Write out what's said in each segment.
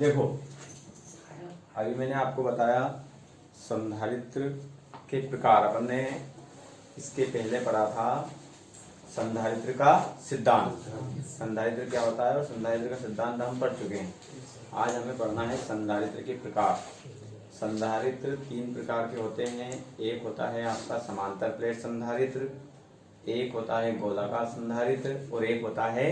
देखो अभी मैंने आपको बताया संधारित्र के प्रकार। अपन ने इसके पहले पढ़ा था संधारित्र का सिद्धांत। संधारित्र क्या होता है और संधारित्र का सिद्धांत हम पढ़ चुके हैं। आज हमें पढ़ना है संधारित्र के प्रकार। संधारित्र 3 प्रकार के होते हैं। एक होता है आपका समांतर प्लेट संधारित्र, एक होता है गोलाकार संधारित्र और एक होता है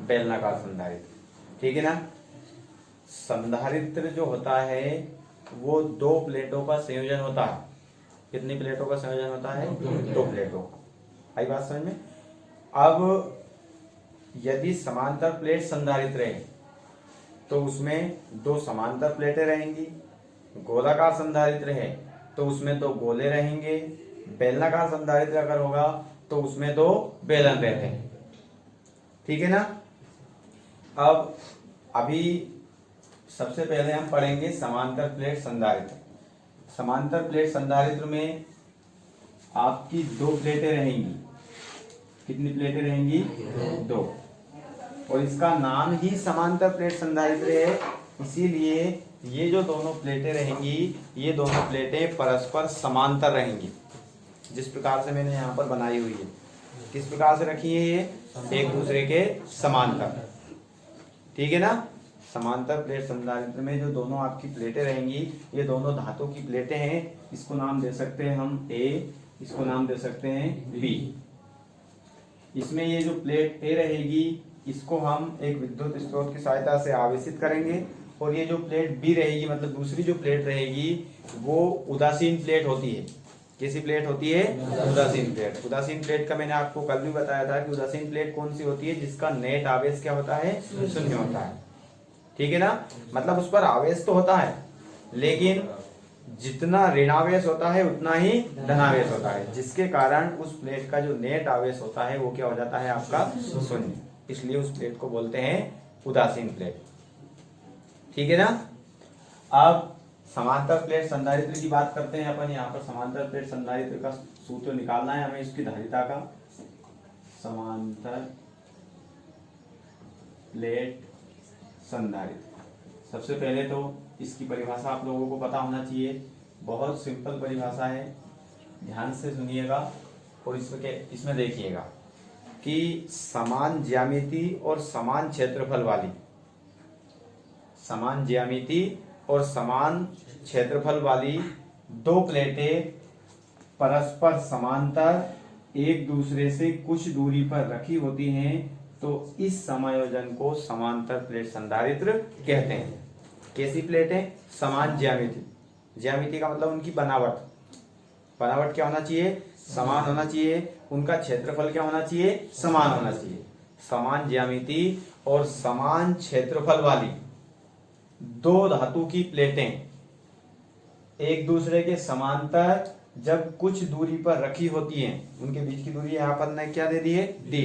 बेलनाकार संधारित्र। ठीक है ना। संधारित्र जो होता है वो 2 प्लेटों का संयोजन होता है। कितनी प्लेटों का संयोजन होता है? 2 प्लेटों का। आई बात समझ में? अब यदि समांतर प्लेट संधारित्र है तो उसमें 2 समांतर प्लेटें रहेंगी। गोलाकार संधारित्र है तो उसमें 2 गोले रहेंगे। बेलनाकार संधारित्र अगर होगा तो उसमें 2 बेलन रहते हैं। ठीक है ना। अब अभी सबसे पहले हम पढ़ेंगे समांतर प्लेट संधारित्र। समांतर प्लेट संधारित्र में आपकी 2 प्लेटें रहेंगी। कितनी प्लेटें रहेंगी? 2। और इसका नाम ही समांतर प्लेट संधारित्र है, इसीलिए ये जो दोनों प्लेटें रहेंगी ये दोनों प्लेटें परस्पर समांतर रहेंगी। जिस प्रकार से मैंने यहाँ पर बनाई हुई है, किस प्रकार से रखी है ये? एक दूसरे के समांतर। ठीक है ना। समांतर प्लेट संधारित्र में जो दोनों आपकी प्लेटें रहेंगी ये दोनों धातु की प्लेटें हैं। इसको नाम दे सकते हैं हम A, इसको नाम दे सकते हैं B। इसमें ये जो प्लेट A रहेगी इसको हम एक विद्युत स्रोत की सहायता से आवेशित करेंगे और ये जो प्लेट B रहेगी मतलब दूसरी जो प्लेट रहेगी वो उदासीन प्लेट होती है। कैसी प्लेट होती है? उदासीन प्लेट। उदासीन प्लेट का मैंने आपको कल भी बताया था कि उदासीन प्लेट कौन सी होती है? जिसका नेट आवेश क्या होता है? 0 होता है। ठीक है ना। मतलब उस पर आवेश तो होता है लेकिन जितना ऋणावेश होता है उतना ही धनावेश होता है, जिसके कारण उस प्लेट का जो नेट आवेश होता है वो क्या हो जाता है? आपका 0। इसलिए उस प्लेट को बोलते हैं उदासीन प्लेट। ठीक है ना। अब समांतर प्लेट संधारित्र की बात करते हैं अपन। यहाँ पर समांतर प्लेट संधारित्र का सूत्र निकालना है हमें इसकी धारिता का। समांतर प्लेट संधारित्र। सबसे पहले तो इसकी परिभाषा आप लोगों को पता होना चाहिए। बहुत सिंपल परिभाषा है, ध्यान से सुनिएगा और इसमें देखिएगा कि समान ज्यामिति और समान क्षेत्रफल वाली, समान ज्यामिति और समान क्षेत्रफल वाली 2 प्लेटें परस्पर समांतर एक दूसरे से कुछ दूरी पर रखी होती हैं तो इस समायोजन को समांतर प्लेट संधारित्र कहते हैं। कैसी प्लेटें? समान ज्यामिति। ज्यामिति का मतलब उनकी बनावट। बनावट क्या होना चाहिए? समान होना चाहिए। उनका क्षेत्रफल क्या होना चाहिए? समान होना चाहिए। समान ज्यामिति और समान क्षेत्रफल वाली 2 धातु की प्लेटें एक दूसरे के समांतर जब कुछ दूरी पर रखी होती हैं, उनके बीच की दूरी यहाँ पर ने क्या दे दी है? D।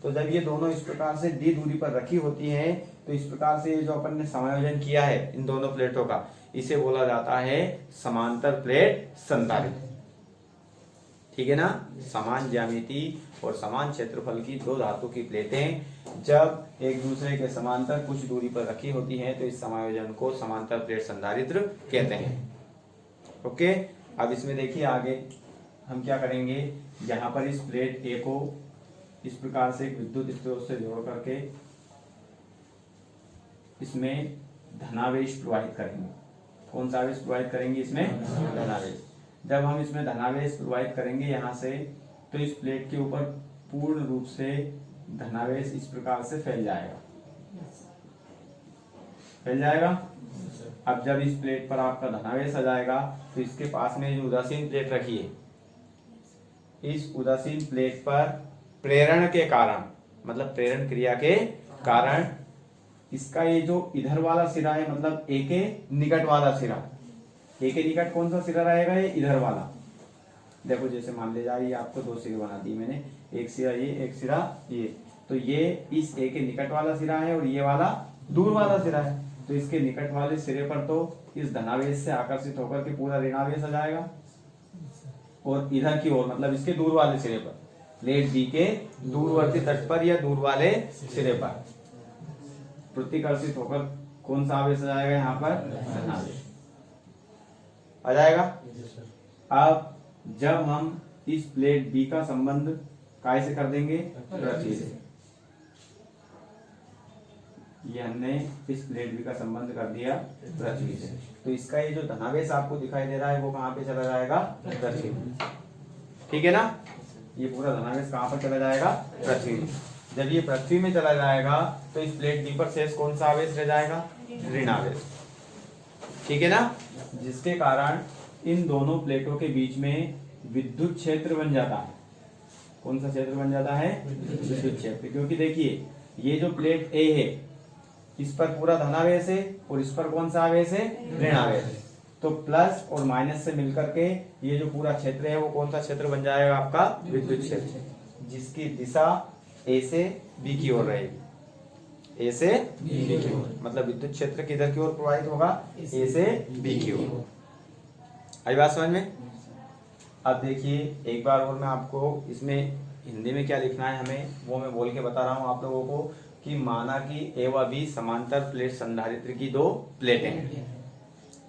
तो जब ये दोनों इस प्रकार से D दूरी पर रखी होती हैं तो इस प्रकार से जो अपन ने समायोजन किया है इन दोनों प्लेटों का, इसे बोला जाता है समांतर प्लेट संधारित्र। ठीक है ना। समान ज्यामिति और समान क्षेत्रफल की 2 धातु की प्लेटें जब एक दूसरे के समांतर कुछ दूरी पर रखी होती हैं तो इस समायोजन को समांतर प्लेट संधारित्र कहते हैं। ओके। अब इसमें देखिए आगे हम क्या करेंगे। यहाँ पर इस प्लेट A को इस प्रकार से एक विद्युत स्रोत से जोड़ करके इसमें धनावेश प्रवाहित करेंगे। कौन सा आवेश प्रवाहित करेंगे? इसमें धनावेश। जब हम इसमें धनावेश प्रवाहित करेंगे यहाँ से तो इस प्लेट के ऊपर पूर्ण रूप से धनावेश इस प्रकार से फैल जाएगा। फैल जाएगा। अब जब इस प्लेट पर आपका धनावेश आ जाएगा तो इसके पास में जो उदासीन प्लेट रखी है, इस उदासीन प्लेट पर प्रेरण के कारण, मतलब प्रेरण क्रिया के कारण इसका ये जो इधर वाला सिरा है, मतलब A के निकट वाला सिरा, A के निकट कौन सा सिरा रहेगा? ये इधर वाला। देखो जैसे मान ले जाइए आपको 2 सिरे बना दिए मैंने, एक सिरा ये, एक सिरा ये। तो ये इस A के निकट वाला सिरा है और ये वाला दूर वाला सिरा है। तो इसके निकट वाले सिरे पर तो इस धनावेश से आकर्षित होकर के पूरा ऋणावेश आ जाएगा और इधर की ओर मतलब इसके दूर वाले सिरे पर, प्लेट B के दूरवर्ती तट पर या दूर वाले सिरे पर प्रतिकर्षित होकर कौन सा आवेश आ जाएगा यहाँ पर? धनावेश आ जाएगा। अब जब हम इस प्लेट बी का संबंध काय से कर देंगे? पृथ्वी से। ये हमने इस प्लेट बी का संबंध कर दिया पृथ्वी से, तो इसका ये जो धनावेश आपको दिखाई दे रहा है वो कहाँ पे चला जाएगा? पृथ्वी में। ठीक है ना? ये पूरा धनावेश कहाँ पर चला जाएगा? पृथ्वी में। जब ये पृथ्वी में चला जाएगा तो इस प्लेट बी पर शेष कौन सा आवेश रह जाएगा? ऋणावेश। ठीक है ना? जिसके कारण इन दोनों प्लेटों के बीच में विद्युत क्षेत्र बन जाता है। कौन सा क्षेत्र बन जाता है? विद्युत क्षेत्र। क्योंकि देखिए ये जो प्लेट ए है इस पर पूरा धनावेश है और इस पर कौन सा आवेश है? ऋणावेश। तो प्लस और माइनस से मिलकर के ये जो पूरा क्षेत्र है वो कौन सा क्षेत्र बन जाएगा? आपका विद्युत क्षेत्र, जिसकी दिशा ए से बी की ओर रहेगी। ए से बी की ओर, मतलब विद्युत क्षेत्र किधर की ओर प्रवाहित होगा? ए से बी की ओर। आई बात समझ में? अब देखिए एक बार और मैं आपको इसमें हिंदी में क्या लिखना है हमें वो मैं बोल के बता रहा हूँ आप लोगों को कि माना कि ए व बी समांतर प्लेट संधारित्र की दो प्लेटें हैं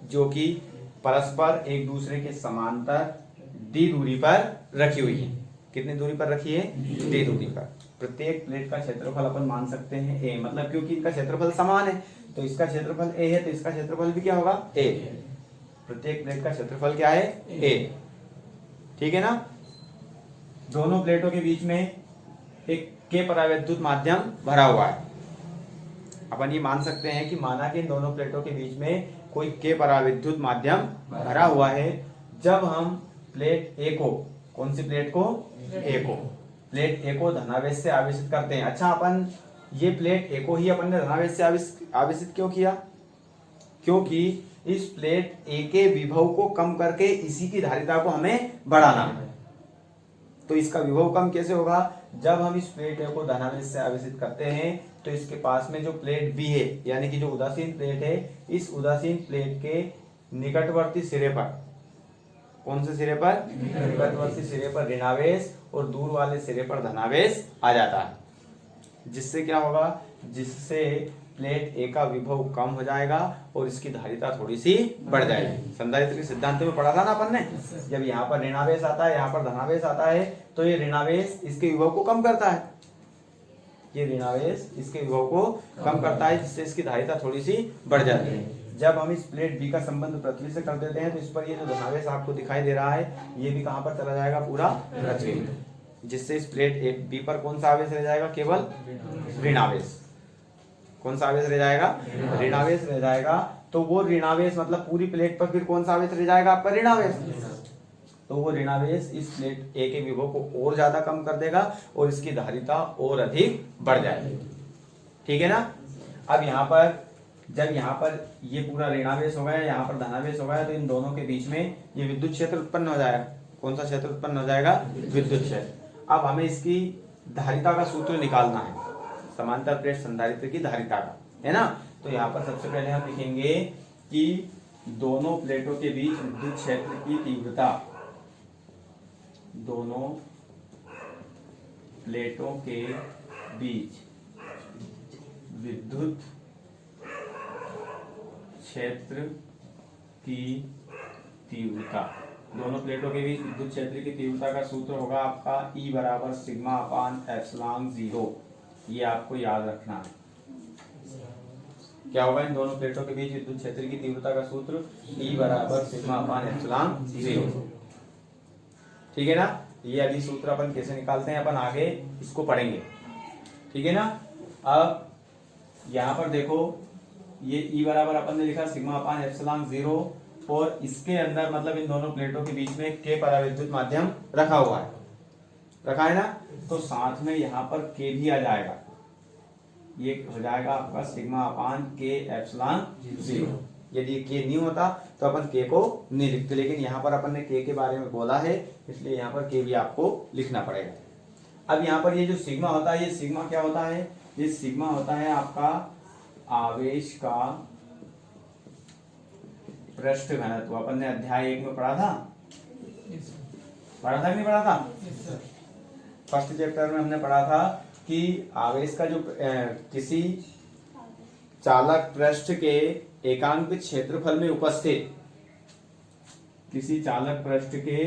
जो कि परस्पर एक दूसरे के समांतर डी दूरी पर रखी हुई है। कितनी दूरी पर रखी है? डी दूरी पर। प्रत्येक प्लेट का क्षेत्रफल अपन मान सकते हैं ए, मतलब क्योंकि इनका क्षेत्रफल समान है तो इसका क्षेत्रफल ए है तो इसका क्षेत्रफल भी क्या होगा? ए। प्रत्येक प्लेट का क्षेत्रफल क्या है? ए। ठीक है ना? दोनों प्लेटों के बीच में एक के परावैद्युत माध्यम भरा हुआ है। अपन ये मान सकते हैं कि माना कि इन दोनों प्लेटों के बीच में कोई के परावैद्युत माध्यम भरा हुआ है। जब हम प्लेट ए को, कौन सी प्लेट को? ए को, प्लेट ए को धनावेश से आवेशित करते हैं। अच्छा, अपन ये प्लेट ए को ही अपन ने धनावेश से आवेशित क्यों किया? क्योंकि इस प्लेट ए के विभव को कम करके इसी की धारिता को हमें बढ़ाना है। तो इसका विभव कम कैसे होगा? जब हम इस प्लेट ए को धनावेश से आवेशित करते हैं तो इसके पास में जो प्लेट बी है यानी कि जो उदासीन प्लेट है, इस उदासीन प्लेट के निकटवर्ती सिरे पर, कौन से सिरे पर? निकटवर्ती सिरे पर ऋणावेश और दूर वाले सिरे पर धनावेश आ जाता है। जिससे क्या होगा? जिससे प्लेट ए का विभव कम हो जाएगा और इसकी धारिता थोड़ी सी बढ़ जाएगी। संधारित्र के सिद्धांत में पढ़ा था ना अपन ने, जब यहाँ पर ऋणावेश आता है यहाँ पर धनावेश आता है तो ये ऋणावेश इसके विभव को कम करता है। ये ऋणावेश इसके विभव को कम करता है जिससे इसकी धारिता थोड़ी सी बढ़ जाती है। जब हम इस प्लेट बी का संबंध पृथ्वी से कर देते हैं तो इस पर ये जो धनावेश आपको दिखाई दे रहा है ये भी कहाँ पर चला जाएगा? पूरा पृथ्वी में। जिससे इस प्लेट बी पर कौन सा आवेश रह जाएगा? केवल ऋणावेश। कौन सा आवेश रह जाएगा? ऋणावेश रह जाएगा। तो वो ऋणावेश मतलब पूरी प्लेट पर फिर कौन सा आवेश रह जाएगा? आपका ऋणावेश। तो वो ऋणावेश इस प्लेट ए के विभव को और ज्यादा कम कर देगा और इसकी धारिता और अधिक बढ़ जाएगी। ठीक है ना? अब यहाँ पर जब यहाँ पर ये पूरा ऋणावेश हो गया, यहाँ पर धनावेश हो गया, तो इन दोनों के बीच में ये विद्युत क्षेत्र उत्पन्न हो जाएगा। कौन सा क्षेत्र उत्पन्न हो जाएगा? विद्युत क्षेत्र। अब हमें इसकी धारिता का सूत्र निकालना है, समांतर प्लेट संधारित्र की धारिता का, है ना? तो यहाँ पर सबसे पहले हम लिखेंगे कि दोनों प्लेटों के बीच विद्युत क्षेत्र की तीव्रता, दोनों प्लेटों के बीच विद्युत क्षेत्र की तीव्रता, दोनों प्लेटों के बीच विद्युत क्षेत्र की तीव्रता का सूत्र होगा आपका E बराबर सिग्मा अपान एप्सिलॉन 0। ये आपको याद रखना है। क्या होगा? इन दोनों प्लेटों के बीच विद्युत क्षेत्र की तीव्रता का सूत्र E बराबर सिग्मा अपान एप्सिलॉन 0। ठीक है ना? ये अभी सूत्र अपन कैसे निकालते हैं अपन आगे इसको पढ़ेंगे। ठीक है ना? अब यहाँ पर देखो ये E बराबर अपन ने लिखा सिग्मा अपान एप्सिलॉन 0 और इसके अंदर मतलब इन दोनों प्लेटों के बीच में के परावैद्युत माध्यम रखा हुआ है, रखा है ना? तो साथ में यहाँ पर के भी आ जाएगा। ये हो जाएगा आपका सिग्मा अपान के एप्सिलॉन 0। यदि के नहीं होता तो अपन के को नहीं लिखते, लेकिन यहाँ पर अपन ने के बारे में बोला है इसलिए यहाँ पर के भी आपको लिखना पड़ेगा। अब यहाँ पर ये जो सिग्मा होता है, ये सिग्मा क्या होता है? ये सिग्मा होता है आपका आवेश का पृष्ठ घनत्व। अपन ने अध्याय 1 में पढ़ा था, पढ़ा था कि नहीं पढ़ा था? फर्स्ट चैप्टर में हमने पढ़ा था कि आवेश का जो किसी चालक पृष्ठ के एकांक क्षेत्रफल में उपस्थित, किसी चालक पृष्ठ के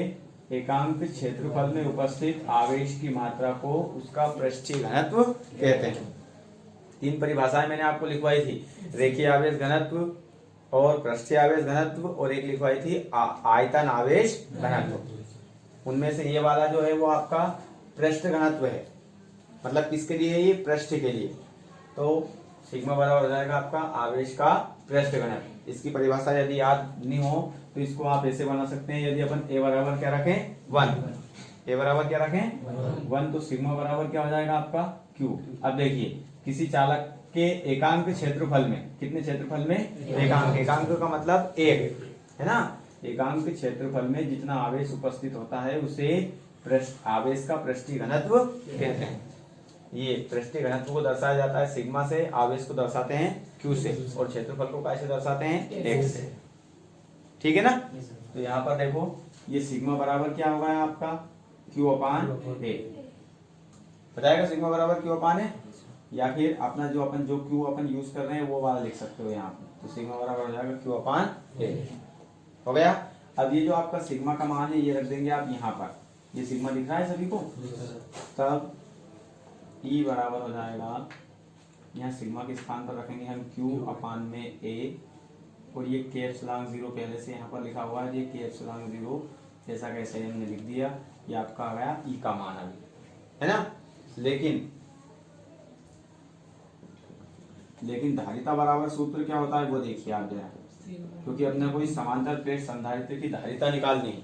एकांक क्षेत्रफल में उपस्थित आवेश की मात्रा को उसका पृष्ठीय घनत्व कहते हैं। तीन परिभाषाएं मैंने आपको लिखवाई थी, रेखीय आवेश घनत्व और पृष्ठीय आवेश घनत्व, और एक लिखवाई थी आयतन आवेश घनत्व। उनमें से ये वाला जो है वो आपका पृष्ठ घनत्व है, मतलब किसके लिए? ये पृष्ठ के लिए। तो सिग्मा बराबर हो जाएगा आपका आवेश का पृष्ठ घनत्व। इसकी परिभाषा यदि याद नहीं हो तो इसको आप ऐसे बना सकते हैं, यदि अपन ए बराबर क्या रखें 1, ए बराबर क्या रखें 1, तो सिग्मा बराबर क्या हो जाएगा आपका क्यू। अब देखिए किसी चालक के एकांक क्षेत्रफल में, कितने क्षेत्रफल में? एकांक, एकांक का मतलब एक है ना। एकांक क्षेत्रफल में जितना आवेश उपस्थित होता है उसे आवेश का पृष्ठीय घनत्व कहते हैं। ये पृष्ठीय घनत्व को दर्शाया जाता है सिग्मा से, आवेश को दर्शाते हैं क्यू से, और क्षेत्रफल को कैसे दर्शाते हैं? एक्स से। ठीक है ना। तो यहाँ पर देखो ये सिग्मा बराबर क्या होगा आपका क्यू अपान ए, बताएगा सिग्मा बराबर क्यू अपान ए, या फिर अपना जो क्यू अपन यूज कर रहे हैं वो वाला लिख सकते हो यहाँ पे। तो सिग्मा बराबर हो जाएगा क्यू अपान ए, हो गया। अब ये जो आपका सिग्मा का मान है ये रख देंगे आप यहाँ पर, ये सिग्मा दिख रहा है सभी को, तब ई बराबर हो जाएगा, यहाँ सिग्मा के स्थान पर रखेंगे हम क्यू अपान में ए, और ये के एप्सिलॉन 0 पहले से यहाँ पर लिखा हुआ है, ये के एप्सिलॉन 0 ऐसा कैसे हमने लिख दिया, ये आपका आ गया ई का मान अभी, है ना। लेकिन धारिता बराबर सूत्र क्या होता है वो देखिए आप जरा, क्योंकि अपने कोई समांतर प्लेट संधारित्र की धारिता निकालनी है।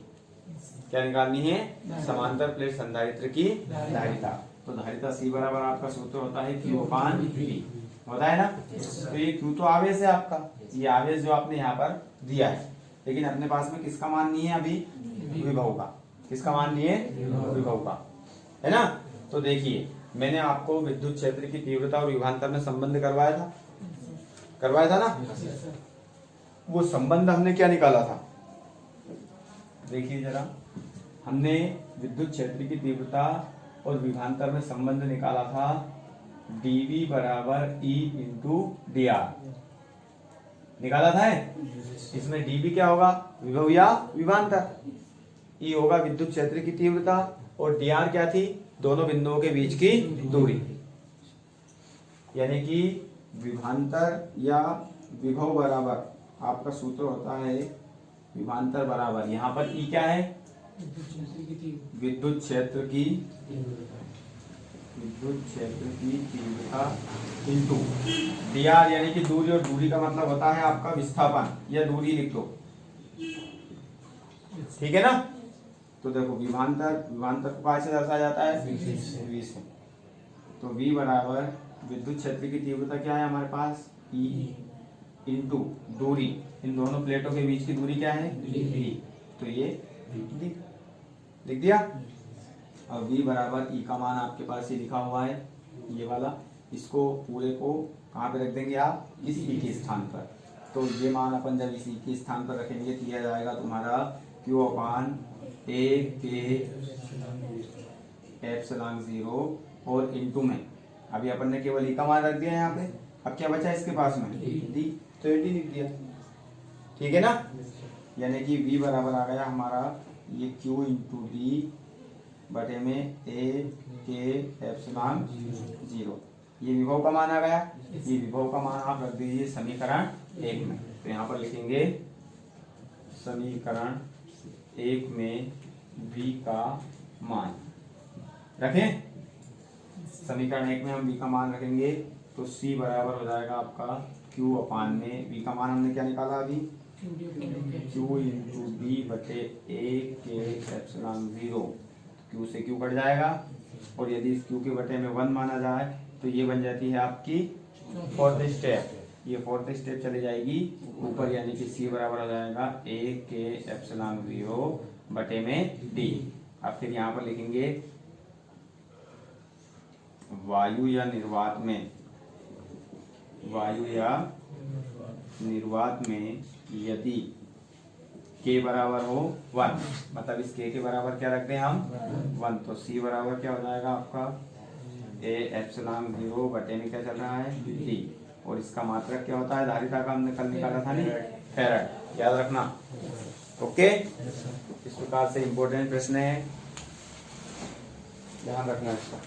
क्या निकालनी है? समांतर प्लेट संधारित्र की धारिता। तो धारिता सी बराबर आपका सूत्र होता है क्यू अपान वी, होता है ना। तो ये क्यू तो आवेश है आपका, ये आवेश जो आपने यहाँ पर दिया है, लेकिन अपने पास में किसका मान नहीं है अभी? विभव का। किसका मान नहीं है? विभव का, है ना। तो देखिए मैंने आपको विद्युत क्षेत्र की तीव्रता और विभवांतर में संबंध करवाया था ना। वो संबंध हमने क्या निकाला था? देखिए जरा, हमने विद्युत क्षेत्र की तीव्रता और विभवांतर में संबंध निकाला था dV बराबर E इंटू dr, निकाला था। इसमें dV क्या होगा? विभव या विभवांतर। E होगा विद्युत क्षेत्र की तीव्रता, और dr क्या थी? दोनों बिंदुओं के बीच की दूरी, यानी कि विभवांतर या विभव बराबर आपका सूत्र होता है विभवांतर बराबर, यहाँ पर E क्या है? विद्युत क्षेत्र की तीव्रता इंटू dr, यानी कि दूरी, और दूरी का मतलब होता है आपका विस्थापन, या दूरी लिख दो, ठीक है ना। तो देखो विभवांतर को कैसे दर्शाया जाता है? v से। तो v बराबर विद्युत क्षेत्र की तीव्रता क्या है हमारे पास? E इंटू दूरी, इन दोनों प्लेटों के बीच की दूरी क्या है? d। तो ये लिख दिया। अब v बराबर E का मान आपके पास ये लिखा हुआ है, ये वाला, इसको पूरे को कहाँ पे रख देंगे आप? इस E के स्थान पर। तो ये मान अपन जब इस E के स्थान पर रखेंगे तो यह जाएगा तुम्हारा Q अपान ए के एप्सिलॉन 0, और इंटू में अभी अपन ने केवल E का मान रख दिया यहाँ पे। अब क्या बचा इसके पास में? D, तो D लिख दिया, ठीक है ना। यानी कि V बराबर आ गया हमारा ये Q इंटू D बटे में ए के एप्सिलॉन 0। ये विभव का मान आ गया। ये विभव का मान आप रख दीजिए समीकरण 1 में। तो यहाँ पर लिखेंगे समीकरण 1 में V का मान रखें। समीकरण 1 में हम V का मान रखेंगे तो C बराबर हो जाएगा आपका Q अपान में V का मान हमने क्या निकाला अभी? Q इंटू D बटे ए के एप्सिलॉन 0। Q से Q कट जाएगा, और यदि इस Q के बटे में 1 माना जाए तो ये बन जाती है आपकी फोर्थ स्टेप। ये फोर्थ स्टेप चली जाएगी ऊपर, यानी कि C बराबर हो जाएगा ए के एप्सिलॉन 0 बटे में D। अब फिर यहाँ पर लिखेंगे वायु या निर्वात में यदि K बराबर हो 1, मतलब इस K के बराबर क्या रखते हैं हम? 1, तो C बराबर क्या हो जाएगा आपका ए एप्सिलॉन 0 बटे में क्या चल रहा है? D, और इसका मात्रक क्या होता है धारिता का, हमने कल निकाला था नहीं, फैराड। याद रखना। ओके, इस प्रकार से इंपॉर्टेंट प्रश्न है, ध्यान रखना इसका।